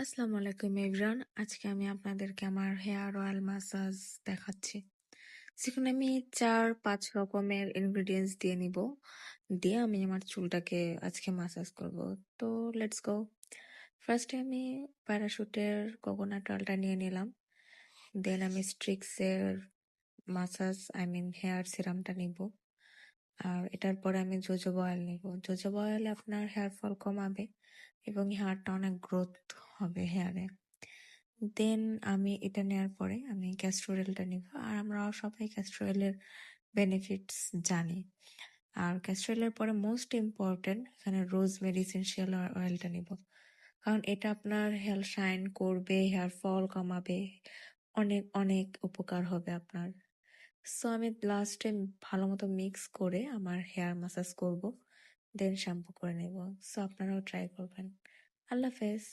আসসালামু আলাইকুম এভরিওয়ান। আজকে আমি আপনাদেরকে আমার হেয়ার অয়েল ম্যাসাজ দেখাচ্ছি। সেখানে আমি ৪-৫ রকমের ইনগ্রেডিয়েন্টস দিয়ে নিব। দিয়ে আমি আমার চুলটাকে আজকে ম্যাসাজ করব। তো লেটস গো। ফার্স্টে আমি প্যারাশুটের কোকোনাট অয়েলটা নিয়ে নিলাম। দেন আমি স্ট্রিক্সের ম্যাসাজ হেয়ার সিরামটা নিব। আর এটার পরে আমি জোজোবা অয়েল নিব। জোজোবা অয়েল আপনার হেয়ার ফল কমাবে এবং হেয়ারটা অনেক গ্রোথ হবে হেয়ারে। দেন আমি এটা নেওয়ার পরে আমি ক্যাস্টর অয়েলটা নিব। আর আমরা সবাই ক্যাস্টর অয়েলের বেনিফিটস জানি। আর ক্যাস্টর অয়েলের পরে মোস্ট ইম্পর্টেন্ট এখানে রোজমেরি এসেনশিয়াল অয়েলটা নিব। কারণ এটা আপনার হেয়ার শাইন করবে, হেয়ার ফল কমাবে, অনেক অনেক উপকার হবে আপনার। সো আমি লাস্টে ভালো মতো মিক্স করে আমার হেয়ার ম্যাসাজ করব, দেন শ্যাম্পু করে নেব। সো আপনারাও ট্রাই করবেন। আল্লাহ হাফেজ।